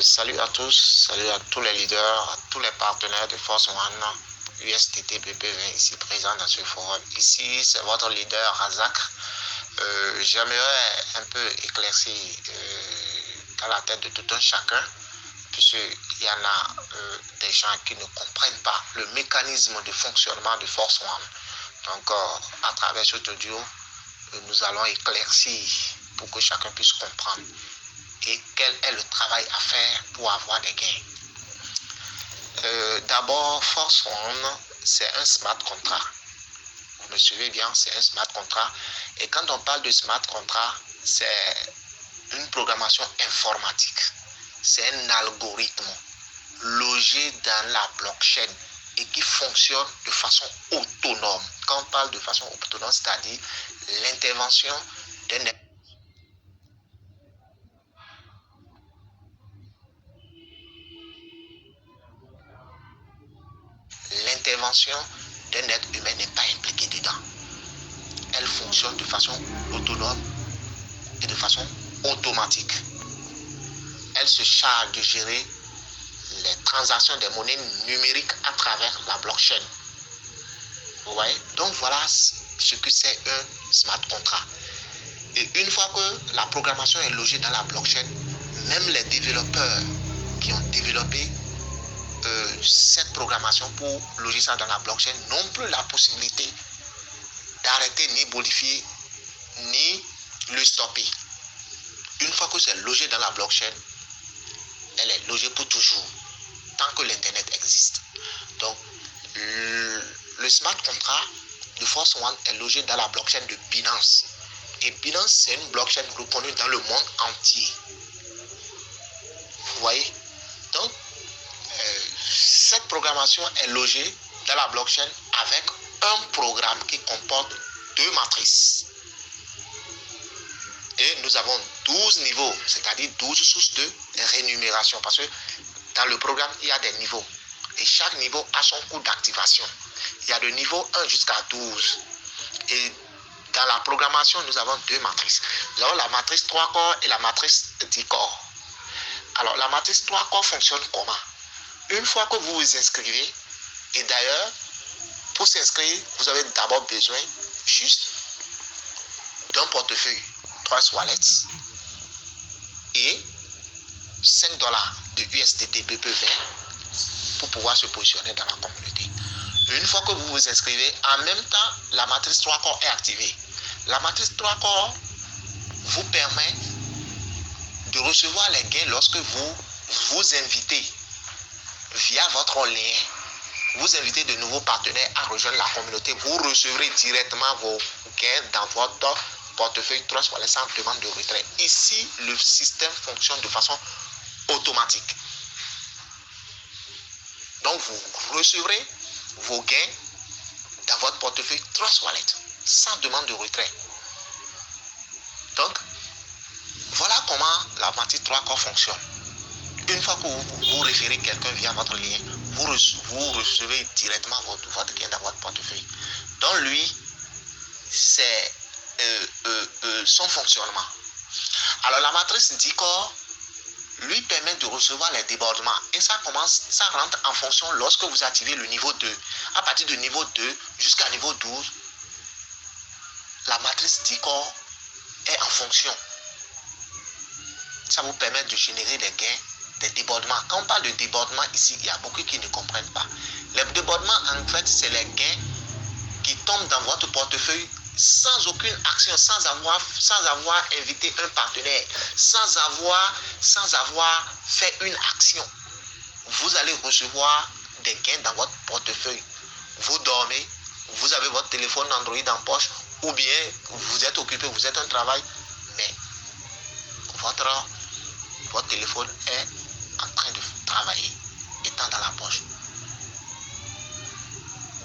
Salut à tous, salut à tous les leaders, à tous les partenaires de Force One, USTT BP20 ici présent dans ce forum. Ici, c'est votre leader Razak. J'aimerais un peu éclaircir dans la tête de tout un chacun, puisqu'il y en a des gens qui ne comprennent pas le mécanisme de fonctionnement de Force One. Donc, à travers cet audio, nous allons éclaircir pour que chacun puisse comprendre et quel est le travail à faire pour avoir des gains. D'abord, Force One, c'est un smart contract. Vous me suivez bien, c'est un smart contract. Et quand on parle de smart contract, c'est une programmation informatique. C'est un algorithme logé dans la blockchain et qui fonctionne de façon autonome. Quand on parle de façon autonome, c'est-à-dire l'intervention d'un être humain n'est pas impliquée dedans. Elle fonctionne de façon autonome et de façon automatique. Elle se charge de gérer les transactions des monnaies numériques à travers la blockchain. Vous voyez? Donc voilà ce que c'est un smart contract. Et une fois que la programmation est logée dans la blockchain, même les développeurs qui ont développé cette programmation pour loger ça dans la blockchain n'ont plus la possibilité d'arrêter ni modifier ni le stopper. Une fois que c'est logé dans la blockchain, elle est logée pour toujours, tant que l'internet existe. Donc le smart contract de Force One est logé dans la blockchain de Binance. Et Binance, c'est une blockchain reconnue dans le monde entier. Vous voyez? Donc cette programmation est logée dans la blockchain avec un programme qui comporte 2 matrices. Et nous avons 12 niveaux, c'est-à-dire 12 sources de rémunération. Parce que dans le programme, il y a des niveaux. Et chaque niveau a son coût d'activation. Il y a de niveau 1 jusqu'à 12. Et dans la programmation, nous avons 2 matrices. Nous avons la matrice 3 corps et la matrice 10 corps. Alors, la matrice 3 corps fonctionne comment? Une fois que vous vous inscrivez, et d'ailleurs, pour s'inscrire, vous avez d'abord besoin juste d'un portefeuille 3 wallets et $5 de USDT BP20 pour pouvoir se positionner dans la communauté. Une fois que vous vous inscrivez, en même temps, la matrice 3 corps est activée. La matrice 3 corps vous permet de recevoir les gains lorsque vous vous invitez via votre lien. Vous invitez de nouveaux partenaires à rejoindre la communauté. Vous recevrez directement vos gains dans votre portefeuille Trust Wallet sans demande de retrait. Ici, le système fonctionne de façon automatique. Donc, vous recevrez vos gains dans votre portefeuille Trust Wallet sans demande de retrait. Donc, voilà comment la matrice 3 corps fonctionne. Une fois que vous référez quelqu'un via votre lien, vous recevez directement votre gain dans votre portefeuille. Donc lui, c'est son fonctionnement. Alors la matrice 10 corps lui permet de recevoir les débordements. Et ça rentre en fonction lorsque vous activez le niveau 2. À partir du niveau 2 jusqu'à niveau 12, la matrice 10 corps est en fonction. Ça vous permet de générer des gains, des débordements. Quand on parle de débordement ici, il y a beaucoup qui ne comprennent pas. Les débordements, en fait, c'est les gains qui tombent dans votre portefeuille sans aucune action, sans avoir invité un partenaire, sans avoir fait une action. Vous allez recevoir des gains dans votre portefeuille. Vous dormez, vous avez votre téléphone Android en poche, ou bien vous êtes occupé, vous êtes un travail, mais votre téléphone est en train de travailler, étant dans la poche.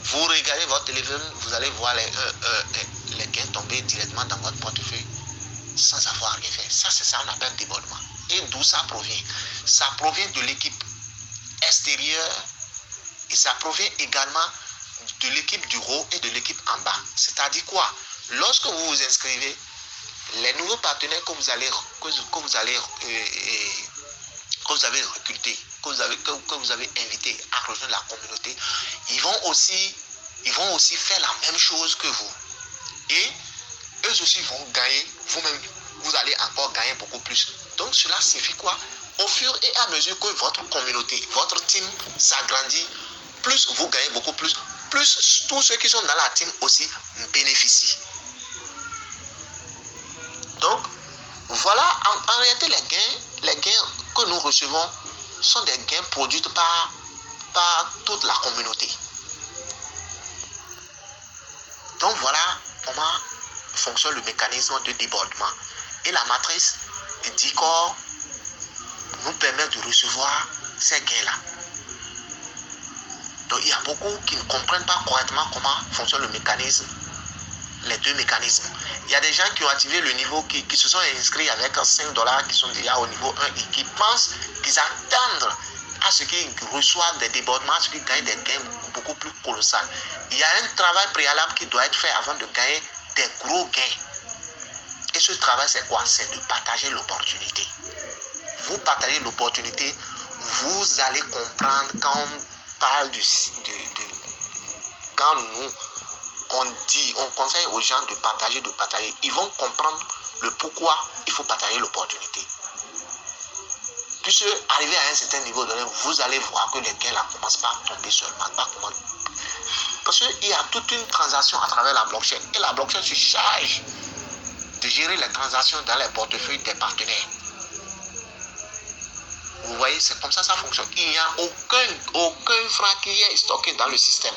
Vous regardez votre téléphone, vous allez voir les gains tomber directement dans votre portefeuille sans avoir rien fait. Ça, c'est ça qu'on appelle débordement. Et d'où ça provient? Ça provient de l'équipe extérieure et ça provient également de l'équipe du haut et de l'équipe en bas. C'est-à-dire quoi? Lorsque vous vous inscrivez, les nouveaux partenaires que vous avez recrutés, que vous avez invités à rejoindre la communauté, ils vont aussi faire la même chose que vous. Et eux aussi vont gagner, vous-même, vous allez encore gagner beaucoup plus. Donc cela signifie quoi? Au fur et à mesure que votre communauté, votre team s'agrandit, plus vous gagnez beaucoup plus tous ceux qui sont dans la team aussi bénéficient. Donc, voilà, en réalité, les gains que nous recevons sont des gains produits par toute la communauté. Donc, voilà comment fonctionne le mécanisme de débordement. Et la matrice de Dicor nous permet de recevoir ces gains-là. Donc, il y a beaucoup qui ne comprennent pas correctement comment fonctionne le mécanisme, les deux mécanismes. Il y a des gens qui ont activé le niveau, qui se sont inscrits avec $5, qui sont déjà au niveau 1 et qui pensent qu'ils attendent à ce qu'ils reçoivent des débordements, à ce qu'ils gagnent des gains beaucoup plus colossaux. Il y a un travail préalable qui doit être fait avant de gagner des gros gains. Et ce travail, c'est quoi? C'est de partager l'opportunité. Vous partagez l'opportunité, vous allez comprendre quand on parle quand on conseille aux gens de partager, ils vont comprendre le pourquoi il faut partager l'opportunité. Puisque arrivé à un certain niveau donné, vous allez voir que les gains ne commencent pas à tomber seulement. Parce qu'il y a toute une transaction à travers la blockchain. Et la blockchain se charge de gérer les transactions dans les portefeuilles des partenaires. Vous voyez, c'est comme ça que ça fonctionne. Il n'y a aucun franc qui est stocké dans le système.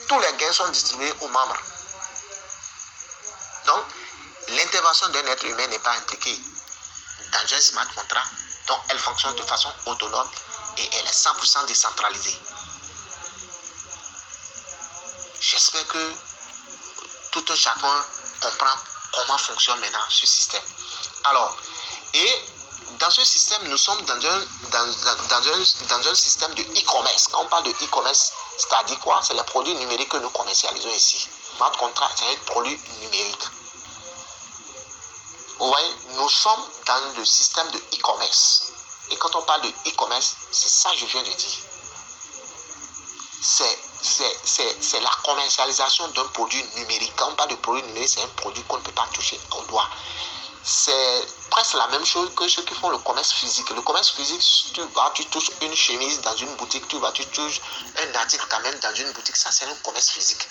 Tous les gains sont distribués aux membres. Donc, l'intervention d'un être humain n'est pas impliquée dans un smart contract. Donc, elle fonctionne de façon autonome et elle est 100% décentralisée. J'espère que tout un chacun comprend comment fonctionne maintenant ce système. Alors, et dans ce système, nous sommes dans un système de e-commerce. Quand on parle de e-commerce, c'est-à-dire quoi? C'est les produits numériques que nous commercialisons ici. Notre contrat, c'est un produit numérique. Vous voyez, nous sommes dans le système de e-commerce. Et quand on parle de e-commerce, c'est ça que je viens de dire. C'est la commercialisation d'un produit numérique. Quand on parle de produit numérique, c'est un produit qu'on ne peut pas toucher au doigt. C'est presque la même chose que ceux qui font le commerce physique. Le commerce physique, tu touches une chemise dans une boutique, tu touches un article quand même dans une boutique. Ça, c'est un commerce physique.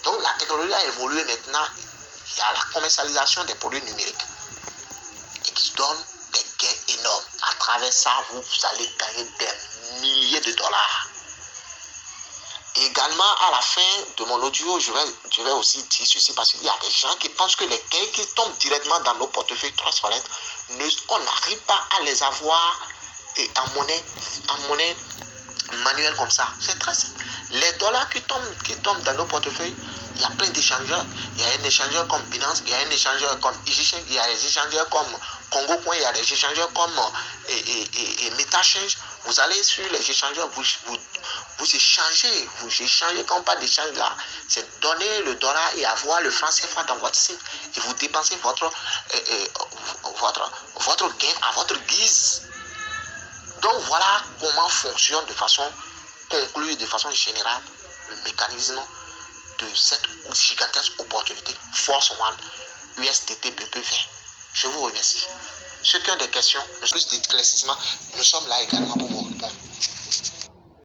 Donc, la technologie a évolué maintenant. Il y a la commercialisation des produits numériques et qui donne des gains énormes. À travers ça, vous allez gagner des milliers de dollars. Et également, à la fin de mon audio, je vais aussi dire ceci parce qu'il y a des gens qui pensent que les gains qui tombent directement dans nos portefeuilles transparents, on n'arrive pas à les avoir en monnaie manuelle comme ça. C'est très simple. Les dollars qui tombent dans nos portefeuilles, il y a plein d'échangeurs. Il y a un échangeur comme Binance, il y a un échangeur comme EasyChange, il y a des échangeurs comme CongoCoin, il y a des échangeurs comme MetaChange. Vous allez sur les échangeurs, vous échangez. Quand on parle d'échange là, c'est donner le dollar et avoir le franc CFA dans votre site et vous dépensez votre gain à votre guise. Donc voilà comment fonctionne de façon conclue, de façon générale, le mécanisme de cette gigantesque opportunité Force One USDT BPV. Je vous remercie. Ceux qui ont des questions, plus d'éclaircissement, nous sommes là également pour vous.